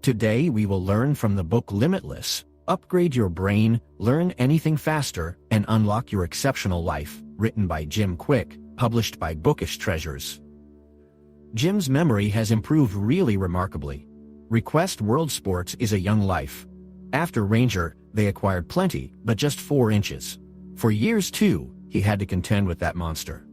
Today we will learn from the book Limitless, Upgrade Your Brain, Learn Anything Faster, and Unlock Your Exceptional Life, written by Jim Kwik, published by Bookish Treasures. Jim's memory has improved really remarkably. Request World Sports is a young life. After Ranger, they acquired plenty, but just 4 inches. For years too, he had to contend with that monster.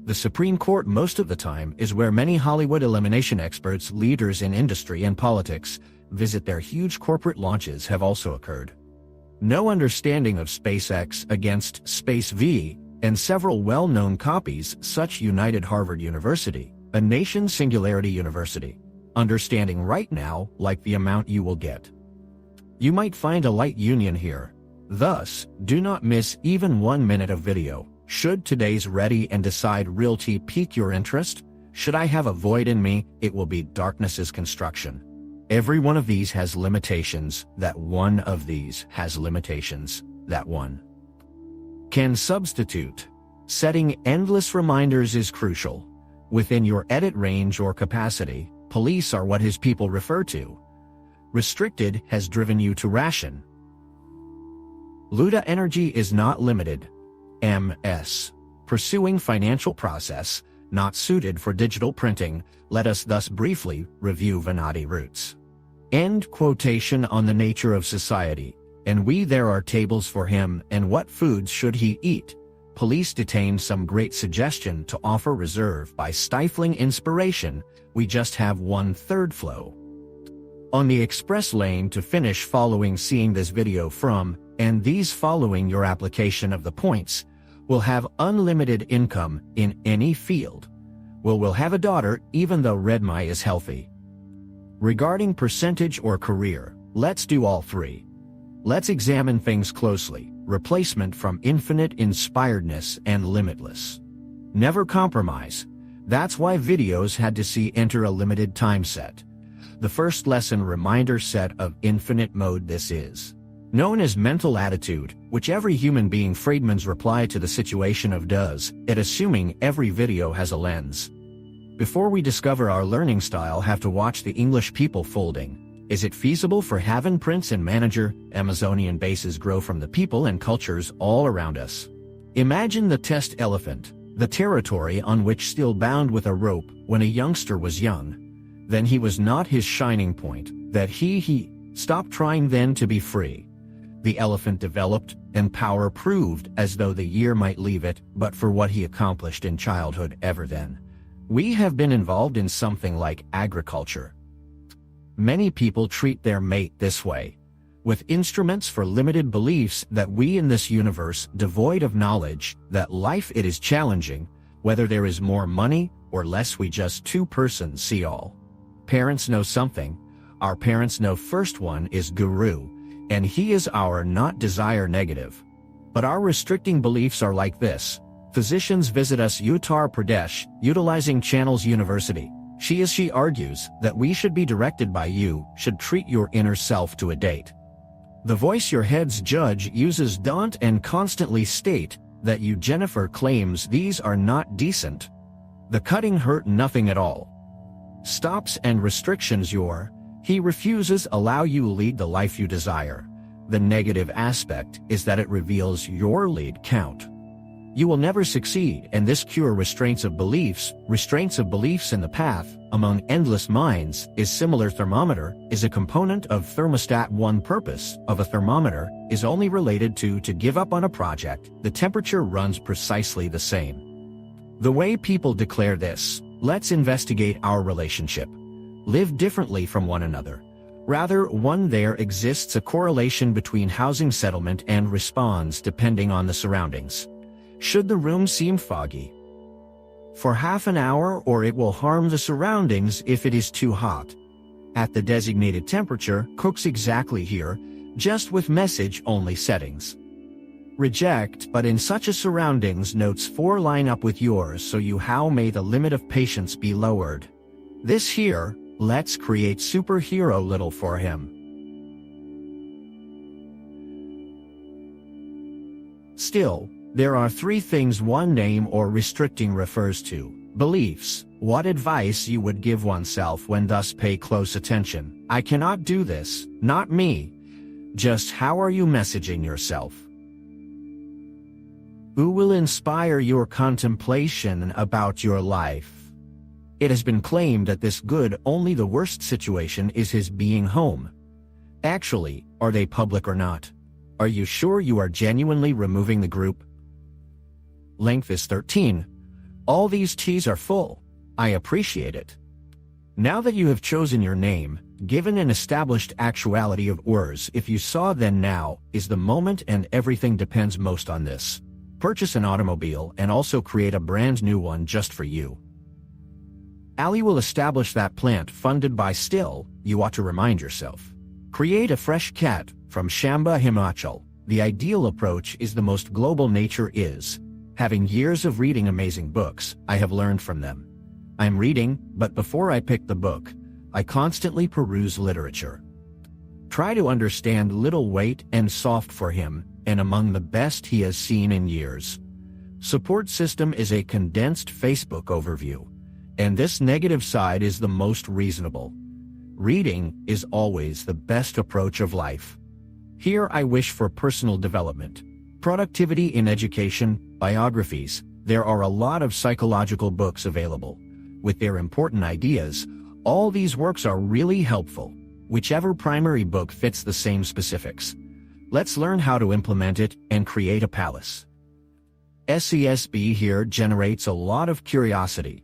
The Supreme Court most of the time is where many Hollywood elimination experts, leaders in industry and politics, visit. Their huge corporate launches have also occurred. No understanding of SpaceX against Space V, and several well-known copies such United Harvard University, a nation singularity university. Understanding right now like the amount you will get. You might find a light union here. Thus, do not miss even 1 minute of video. Should today's Ready and Decide Realty pique your interest? Should I have a void in me? It will be darkness's construction. Every one of these has limitations. That one of these has limitations. That one can substitute. Setting endless reminders is crucial. Within your edit range or capacity, police are what his people refer to. Restricted has driven you to ration. Luda energy is not limited. MS. Pursuing financial process, not suited for digital printing. Let us thus briefly review Venati roots. End quotation on the nature of society. And there are tables for him, and what foods should he eat? Police detained some great suggestion to offer reserve by stifling inspiration. We just have 1/3 flow. On the express lane to finish following seeing this video from, and these following your application of the points, will have unlimited income in any field. Will have a daughter even though Redmi is healthy. Regarding percentage or career, let's do all 3. Let's examine things closely. Replacement from infinite inspiredness and limitless. Never compromise. That's why videos had to see enter a limited time set. The first lesson reminder set of infinite mode. This is known as mental attitude, which every human being Friedman's reply to the situation of does, it assuming every video has a lens. Before we discover our learning style have to watch the English people folding. Is it feasible for having prince and manager, Amazonian bases grow from the people and cultures all around us? Imagine the test elephant, the territory on which still bound with a rope when a youngster was young. Then he was not his shining point, that he stopped trying then to be free. The elephant developed, and power proved as though the year might leave it, but for what he accomplished in childhood ever then. We have been involved in something like agriculture. Many people treat their mate this way, with instruments for limited beliefs that we in this universe devoid of knowledge, that life it is challenging, whether there is more money or less we just 2 persons see all. Parents know something. Our parents know first one is guru, and he is our not desire negative. But our restricting beliefs are like this. Physicians visit us Uttar Pradesh, utilizing Channels University. She argues that we should be directed by you, should treat your inner self to a date. The voice your head's judge uses don't and constantly state that you Jennifer claims these are not decent. The cutting hurt nothing at all. Stops and restrictions he refuses allow you lead the life you desire. The negative aspect is that it reveals your lead count. You will never succeed, and this cure restraints of beliefs in the path, among endless minds, is similar. Thermometer is a component of thermostat. One purpose of a thermometer is only related to give up on a project. The temperature runs precisely the same. The way people declare this, let's investigate our relationship. Live differently from one another. Rather, there exists a correlation between housing settlement and response depending on the surroundings. Should the room seem foggy for half an hour, or it will harm the surroundings if it is too hot. At the designated temperature, cooks exactly here, just with message-only settings. Reject, but in such a surroundings notes 4 line up with yours, so how may the limit of patience be lowered. This here, let's create superhero little for him. Still, there are 3 things one name or restricting refers to. Beliefs, what advice you would give oneself when thus pay close attention. I cannot do this, not me. Just how are you messaging yourself? Who will inspire your contemplation about your life? It has been claimed that this good only the worst situation is his being home. Actually, are they public or not? Are you sure you are genuinely removing the group? Length is 13. All these T's are full. I appreciate it. Now that you have chosen your name, given an established actuality of words, if you saw then now is the moment and everything depends most on this. Purchase an automobile and also create a brand new one just for you. Ali will establish that plant funded by still, you ought to remind yourself. Create a fresh cat from Shamba Himachal. The ideal approach is the most global nature is. Having years of reading amazing books, I have learned from them. I'm reading, but before I pick the book, I constantly peruse literature. Try to understand Little Weight and Soft for him, and among the best he has seen in years. Support system is a condensed Facebook overview, and this negative side is the most reasonable. Reading is always the best approach of life. Here I wish for personal development, productivity in education, biographies. There are a lot of psychological books available. With their important ideas, all these works are really helpful. Whichever primary book fits the same specifics. Let's learn how to implement it and create a palace. SESB here generates a lot of curiosity.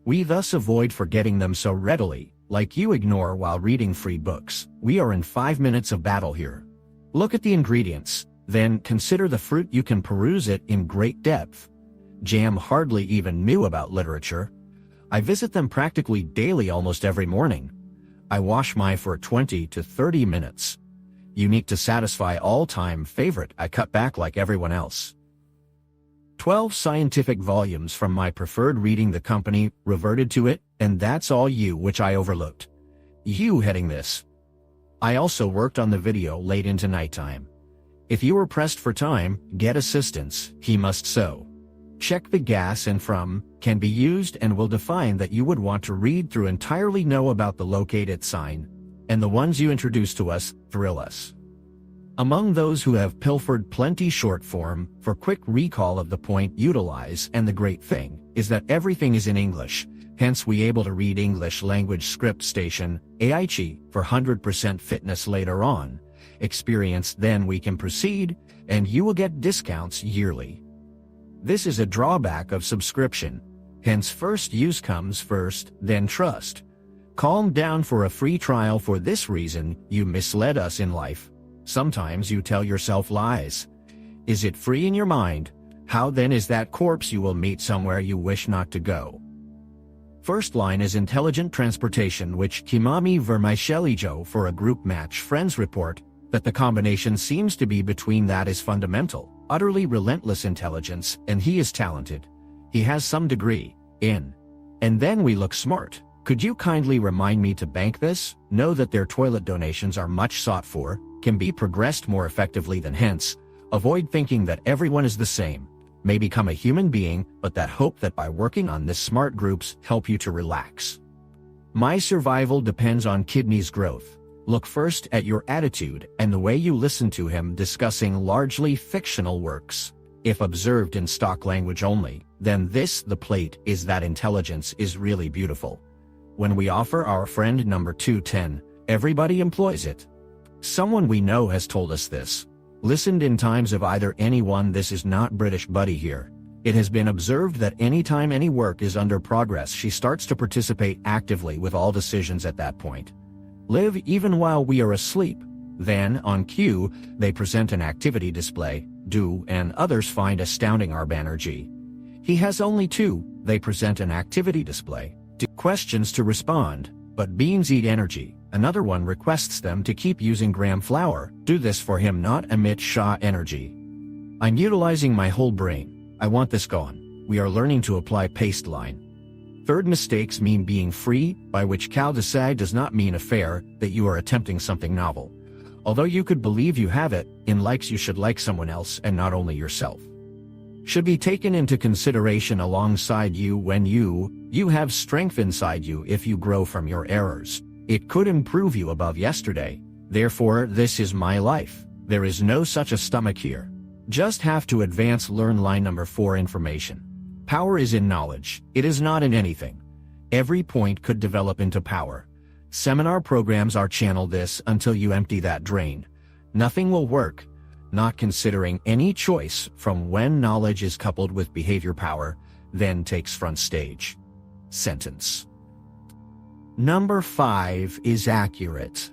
We thus avoid forgetting them so readily, like you ignore while reading free books. We are in 5 minutes of battle here. Look at the ingredients, then consider the fruit. You can peruse it in great depth. Jam hardly even knew about literature. I visit them practically daily, almost every morning. I wash my for 20 to 30 minutes. Unique to satisfy all-time favorite, I cut back like everyone else. 12 scientific volumes from my preferred reading. The company reverted to it, and that's all you, which I overlooked. You heading this. I also worked on the video late into nighttime. If you are pressed for time, get assistance, he must so. Check the gas and from, can be used and will define that you would want to read through entirely know about the locate it sign, and the ones you introduce to us, thrill us. Among those who have pilfered plenty short form, for quick recall of the point utilize, and the great thing, is that everything is in English, hence we able to read English language script station, AICHI, for 100% fitness later on. Experience then we can proceed, and you will get discounts yearly. This is a drawback of subscription, hence first use comes first, then trust. Calm down for a free trial. For this reason, you misled us in life. Sometimes you tell yourself lies. Is it free in your mind? How then is that corpse you will meet somewhere you wish not to go? First line is intelligent transportation, which Kimami Vermicellijo for a group match. Friends report that the combination seems to be between that is fundamental, utterly relentless intelligence, and he is talented. He has some degree in. And then we look smart. Could you kindly remind me to bank this? Know that their toilet donations are much sought for, can be progressed more effectively than hence. Avoid thinking that everyone is the same. May become a human being, but that hope that by working on this smart groups help you to relax. My survival depends on kidneys growth. Look first at your attitude and the way you listen to him discussing largely fictional works. If observed in stock language only, then the plate is that intelligence is really beautiful. When we offer our friend number 210, everybody employs it. Someone we know has told us this. Listened in times of either anyone. This is not British buddy here. It has been observed that anytime any work is under progress, she starts to participate actively with all decisions at that point. Live even while we are asleep. Then, on cue, they present an activity display. Do and others find astounding our Banerjee. He has only 2. They present an activity display. 2 questions to respond. But beans eat energy. Another one requests them to keep using gram flour. Do this for him, not emit Shah energy. I'm utilizing my whole brain. I want this gone. We are learning to apply paste line. Third, mistakes mean being free, by which Cal Desai does not mean affair, that you are attempting something novel. Although you could believe you have it, in likes you should like someone else and not only yourself. Should be taken into consideration alongside you when you have strength inside you if you grow from your errors. It could improve you above yesterday. Therefore, this is my life. There is no such a stomach here. Just have to advance. Learn line number 4. Information. Power is in knowledge. It is not in anything. Every point could develop into power. Seminar programs are channel this until you empty that drain. Nothing will work. Not considering any choice from when knowledge is coupled with behavior. Power then takes front stage. Sentence. Number 5 is accurate.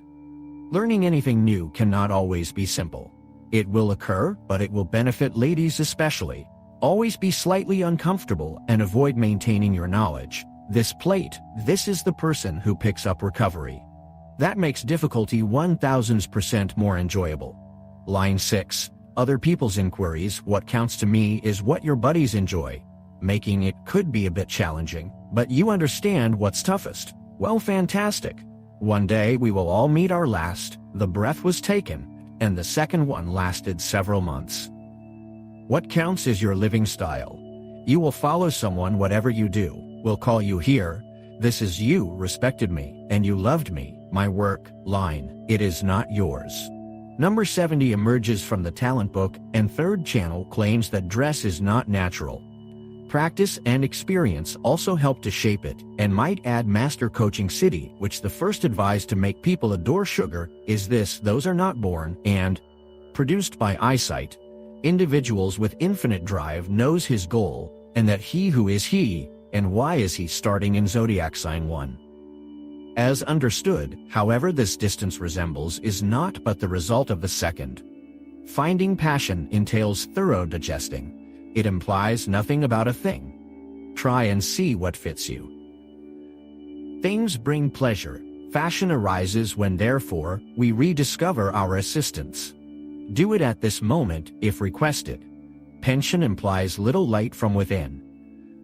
Learning anything new cannot always be simple. It will occur, but it will benefit ladies especially. Always be slightly uncomfortable and avoid maintaining your knowledge. This is the person who picks up recovery. That makes difficulty 1000% more enjoyable. Line 6. Other people's inquiries. What counts to me is what your buddies enjoy. Making it could be a bit challenging, but you understand what's toughest. Well, fantastic. One day we will all meet our last. The breath was taken, and the second one lasted several months. What counts is your living style. You will follow someone whatever you do. Will call you here. This is you respected me, and you loved me. My work. Line. It is not yours. Number 70 emerges from the talent book, and third channel claims that dress is not natural. Practice and experience also help to shape it, and might add Master Coaching City, which the first advised to make people adore sugar, is this: those are not born and produced by eyesight. Individuals with infinite drive knows his goal, and that he who is he, and why is he starting in zodiac sign 1. As understood, however, this distance resembles is not but the result of the second. Finding passion entails thorough digesting. It implies nothing about a thing. Try and see what fits you. Things bring pleasure. Fashion arises when, therefore, we rediscover our assistance. Do it at this moment, if requested. Pension implies little light from within.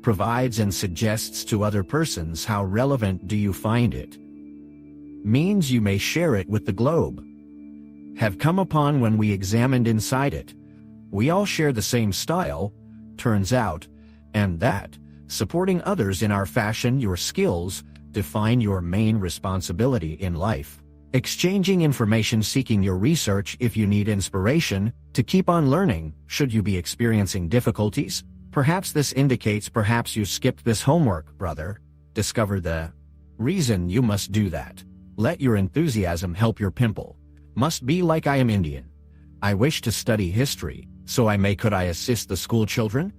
Provides and suggests to other persons how relevant do you find it. Means you may share it with the globe. Have come upon when we examined inside it. We all share the same style, turns out, and that, supporting others in our fashion, your skills, define your main responsibility in life. Exchanging information, seeking your research if you need inspiration, to keep on learning, should you be experiencing difficulties. Perhaps this indicates perhaps you skipped this homework, brother. Discover the reason you must do that. Let your enthusiasm help your pimple. Must be like I am Indian. I wish to study history, so could I assist the school children?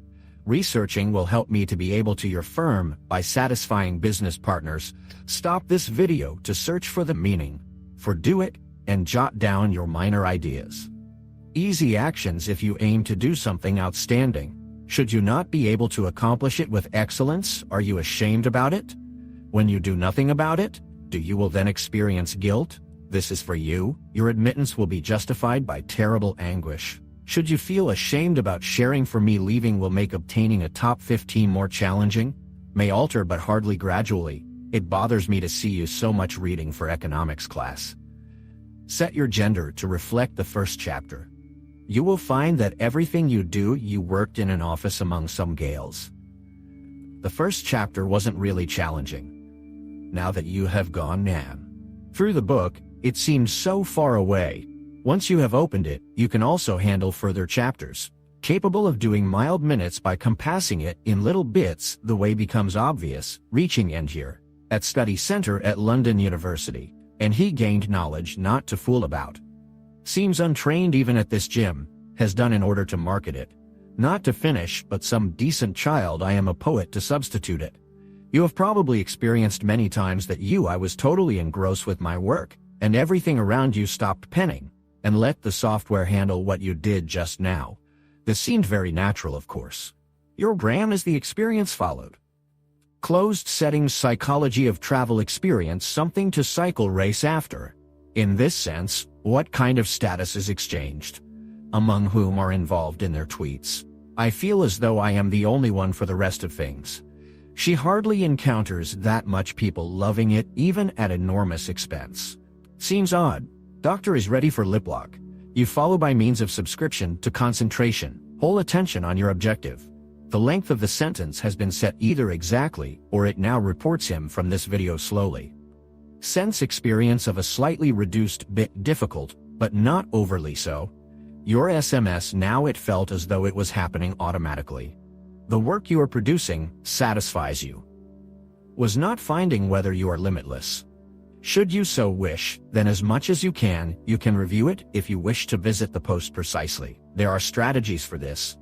Researching will help me to be able to your firm by satisfying business partners. Stop this video to search for the meaning. For do it, and jot down your minor ideas. Easy actions if you aim to do something outstanding. Should you not be able to accomplish it with excellence, are you ashamed about it? When you do nothing about it, do you will then experience guilt? This is for you. Your admittance will be justified by terrible anguish. Should you feel ashamed about sharing, for me leaving will make obtaining a top 15 more challenging. May alter but hardly gradually. It bothers me to see you so much reading for economics class. Set your gender to reflect the first chapter. You will find that everything you do, you worked in an office among some gals. The first chapter wasn't really challenging. Now that you have gone through the book, it seems so far away. Once you have opened it, you can also handle further chapters. Capable of doing mild minutes by compassing it in little bits, the way becomes obvious, reaching end here. At study center at London University, and he gained knowledge not to fool about. Seems untrained even at this gym, has done in order to market it. Not to finish, but some decent child I am a poet to substitute it. You have probably experienced many times that I was totally engrossed with my work, and everything around you stopped penning, and let the software handle what you did just now. This seemed very natural, of course. Your brain as the experience followed. Closed settings psychology of travel experience something to cycle race after. In this sense, what kind of status is exchanged? Among whom are involved in their tweets? I feel as though I am the only one for the rest of things. She hardly encounters that much people loving it even at enormous expense. Seems odd. Doctor is ready for lip lock. You follow by means of subscription to concentration. Whole attention on your objective. The length of the sentence has been set either exactly or it now reports him from this video slowly. sense experience of a slightly reduced bit difficult, but not overly so. Your SMS now it felt as though it was happening automatically. The work you are producing satisfies you. Was not finding whether you are limitless. Should you so wish, then as much as you can review it if you wish to visit the post precisely. There are strategies for this.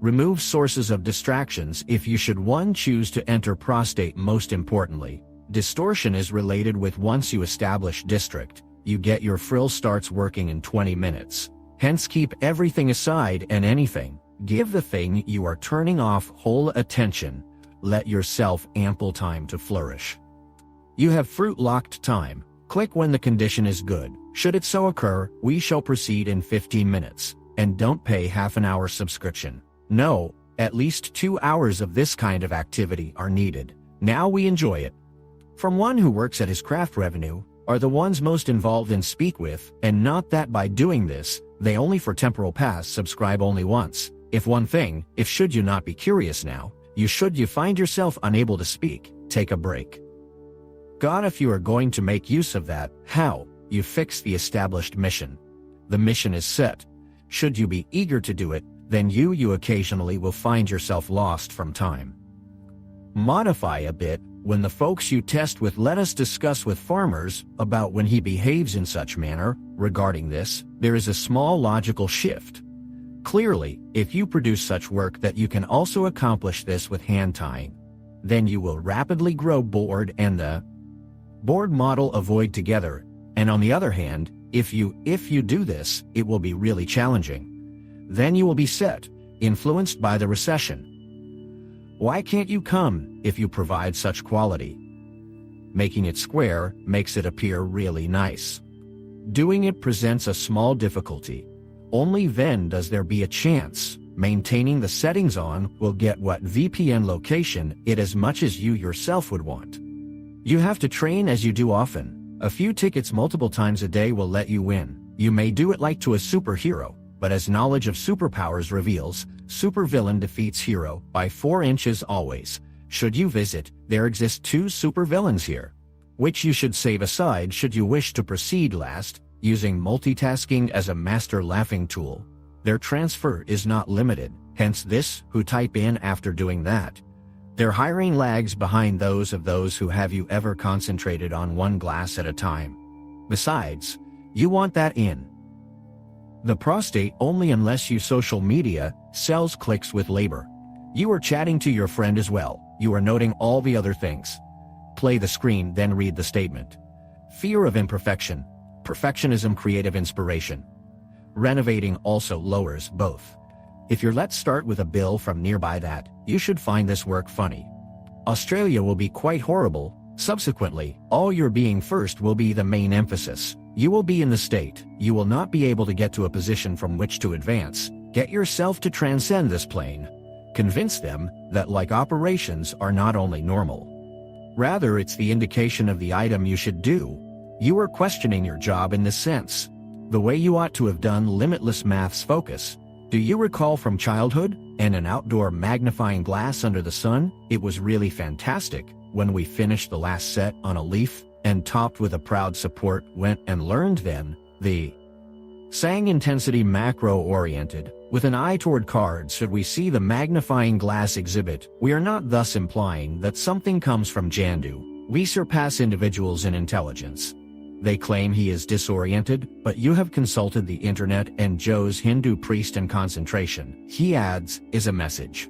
Remove sources of distractions if you should one choose to enter prostate. Most importantly, distortion is related with once you establish district, you get your frill starts working in 20 minutes. Hence keep everything aside and anything. Give the thing you are turning off whole attention. Let yourself ample time to flourish. You have fruit-locked time. Click when the condition is good. Should it so occur, we shall proceed in 15 minutes. And don't pay half an hour subscription. No, at least 2 hours of this kind of activity are needed. Now we enjoy it. From one who works at his craft. Revenue are the ones most involved in speak with, and not that by doing this, they only for temporal past subscribe only once. If one thing, if should you not be curious now, you find yourself unable to speak, take a break. God, if you are going to make use of that, how? You fix the established mission. The mission is set. Should you be eager to do it, then you occasionally will find yourself lost from time. Modify a bit. When the folks you test with let us discuss with farmers about when he behaves in such manner, regarding this, there is a small logical shift. Clearly, if you produce such work that you can also accomplish this with hand tying, then you will rapidly grow bored and the board model avoid together, and on the other hand, if you do this, it will be really challenging. Then you will be set, influenced by the recession. Why can't you come if you provide such quality? Making it square makes it appear really nice. Doing it presents a small difficulty. Only then does there be a chance. Maintaining the settings on will get what VPN location it as much as you yourself would want. You have to train as you do often. A few tickets multiple times a day will let you win. You may do it like to a superhero, but as knowledge of superpowers reveals, supervillain defeats hero by 4 inches always. Should you visit, there exist 2 supervillains here, which you should save aside should you wish to proceed last, using multitasking as a master laughing tool. Their transfer is not limited, hence this, who type in after doing that. Their hiring lags behind those who have you ever concentrated on one glass at a time. Besides, you want that in the prostate only unless you social media sells clicks with labor. You are chatting to your friend as well. You are noting all the other things. Play the screen, then read the statement. Fear of imperfection. Perfectionism, creative inspiration. Renovating also lowers both. If let's start with a bill from nearby that, you should find this work funny. Australia will be quite horrible. Subsequently, all your being first will be the main emphasis. You will be in the state. You will not be able to get to a position from which to advance. Get yourself to transcend this plane. Convince them that like operations are not only normal. Rather, it's the indication of the item you should do. You are questioning your job in this sense. The way you ought to have done limitless maths focus. Do you recall from childhood, and an outdoor magnifying glass under the sun? It was really fantastic when we finished the last set on a leaf, and topped with a proud support went and learned then, the sang intensity macro-oriented, with an eye toward cards. Should we see the magnifying glass exhibit, we are not thus implying that something comes from Jandu. We surpass individuals in intelligence. They claim he is disoriented, but you have consulted the internet and Joe's Hindu priest, and concentration, he adds, is a message.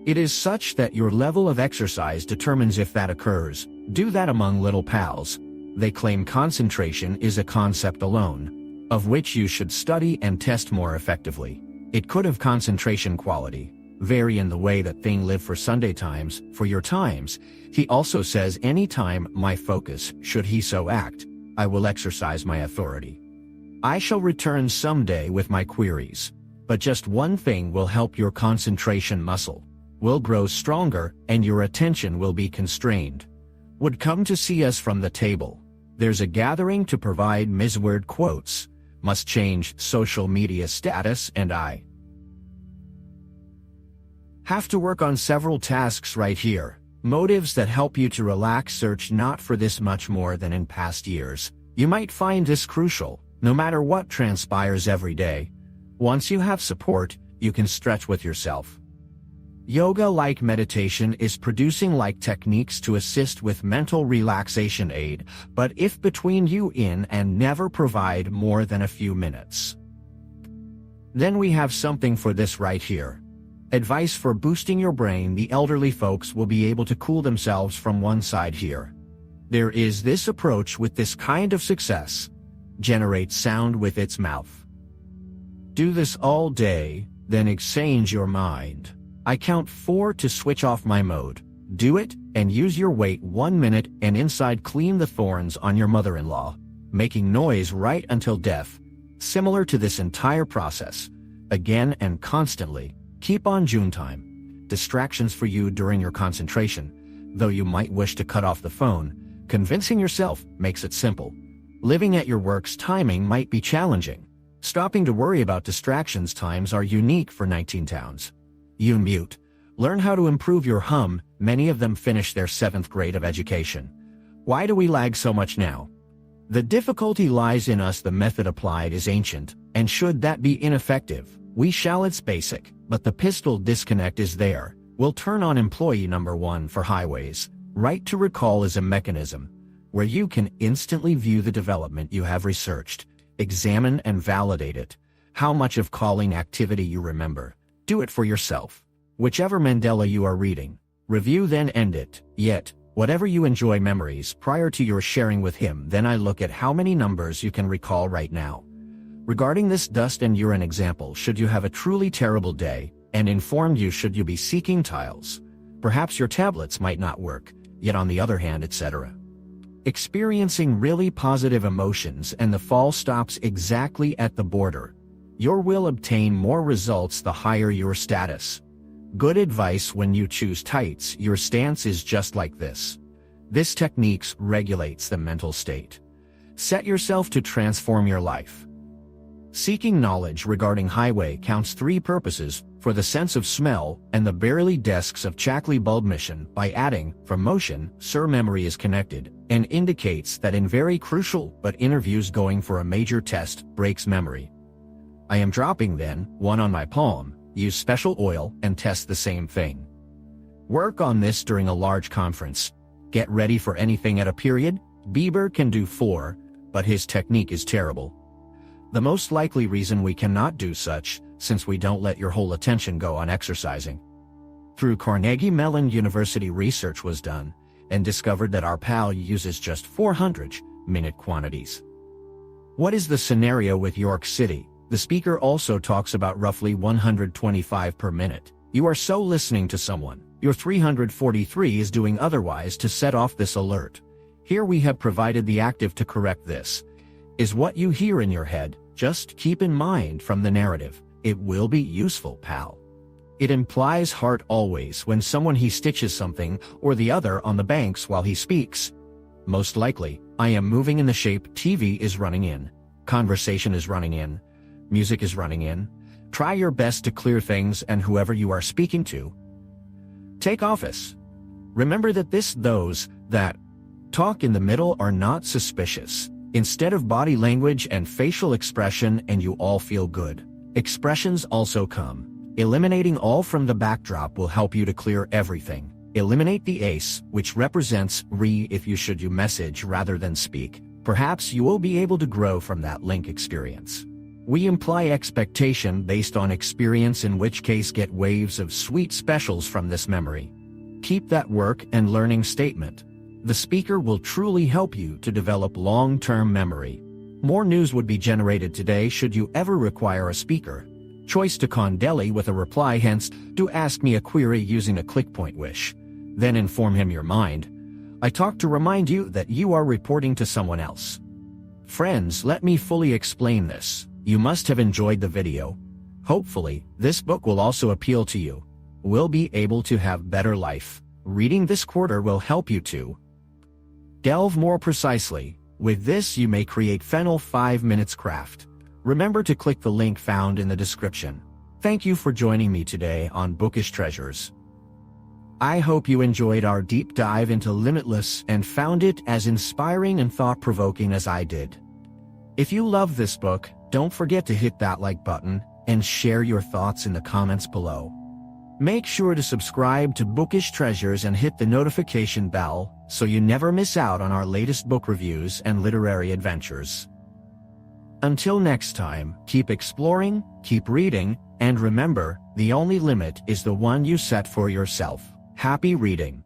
It is such that your level of exercise determines if that occurs. Do that among little pals. They claim concentration is a concept alone, of which you should study and test more effectively. It could have concentration quality. Vary in the way that thing live for Sunday times, for your times. He also says any time my focus, should he so act, I will exercise my authority. I shall return someday with my queries. But just one thing will help: your concentration muscle will grow stronger and your attention will be constrained. Would come to see us from the table. There's a gathering to provide misword quotes. Must change social media status, and I have to work on several tasks right here. Motives that help you to relax search not for this much more than in past years. You might find this crucial, no matter what transpires every day. Once you have support, you can stretch with yourself. Yoga-like meditation is producing-like techniques to assist with mental relaxation aid, but if between you in and never provide more than a few minutes. Then we have something for this right here. Advice for boosting your brain. The elderly folks will be able to cool themselves from one side here. There is this approach with this kind of success. Generate sound with its mouth. Do this all day, then exchange your mind. I count 4 to switch off my mode. Do it, and use your weight 1 minute and inside clean the thorns on your mother-in-law, making noise right until death. Similar to this entire process. Again and constantly. Keep on June time. Distractions for you during your concentration. Though you might wish to cut off the phone, convincing yourself makes it simple. Living at your work's timing might be challenging. Stopping to worry about distractions times are unique for 19 towns. You mute. Learn how to improve your hum. Many of them finish their 7th grade of education. Why do we lag so much now? The difficulty lies in us. The method applied is ancient, and should that be ineffective, we shall it's basic, but the pistol disconnect is there. We'll turn on employee number 1 for highways. Right to recall is a mechanism where you can instantly view the development you have researched, examine and validate it. How much of calling activity you remember. Do it for yourself. Whichever Mandela you are reading, review then end it. Yet, whatever you enjoy memories prior to your sharing with him, then I look at how many numbers you can recall right now. Regarding this dust and urine example, should you have a truly terrible day, and informed you should you be seeking tiles. Perhaps your tablets might not work, yet on the other hand, etc. Experiencing really positive emotions and the fall stops exactly at the border. You will obtain more results the higher your status. Good advice when you choose tights. Your stance is just like this. This technique regulates the mental state. Set yourself to transform your life. Seeking knowledge regarding highway counts 3 purposes for the sense of smell and the barely desks of Chackley bulb mission by adding, from motion, sir memory is connected, and indicates that in very crucial but interviews going for a major test breaks memory. I am dropping then, 1 on my palm, use special oil and test the same thing. Work on this during a large conference. Get ready for anything at a period. Bieber can do 4, but his technique is terrible. The most likely reason we cannot do such, since we don't let your whole attention go on exercising. Through Carnegie Mellon University research was done, and discovered that our pal uses just 400-minute quantities. What is the scenario with York City? The speaker also talks about roughly 125 per minute. You are so listening to someone. Your 343 is doing otherwise to set off this alert. Here we have provided the active to correct this. Is what you hear in your head, just keep in mind from the narrative. It will be useful, pal. It implies heart always when someone he stitches something or the other on the banks while he speaks. Most likely, I am moving in the shape TV is running in. Conversation is running in. Music is running in. Try your best to clear things and whoever you are speaking to. Take office. Remember that those that talk in the middle are not suspicious. Instead of body language and facial expression and you all feel good. Expressions also come. Eliminating all from the backdrop will help you to clear everything. Eliminate the ace, which represents if you should you message rather than speak. Perhaps you will be able to grow from that link experience. We imply expectation based on experience, in which case get waves of sweet specials from this memory. Keep that work and learning statement. The speaker will truly help you to develop long-term memory. More news would be generated today should you ever require a speaker. Choice to Condeli with a reply, hence, do ask me a query using a clickpoint wish. Then inform him your mind. I talk to remind you that you are reporting to someone else. Friends, let me fully explain this. You must have enjoyed the video. Hopefully, this book will also appeal to you. Will be able to have better life. Reading this quarter will help you to delve more precisely. With this you may create Fennel 5 minutes craft. Remember to click the link found in the description. Thank you for joining me today on Bookish Treasures. I hope you enjoyed our deep dive into Limitless and found it as inspiring and thought-provoking as I did. If you love this book, don't forget to hit that like button and share your thoughts in the comments below. Make sure to subscribe to Bookish Treasures and hit the notification bell so you never miss out on our latest book reviews and literary adventures. Until next time, keep exploring, keep reading, and remember, the only limit is the one you set for yourself. Happy reading!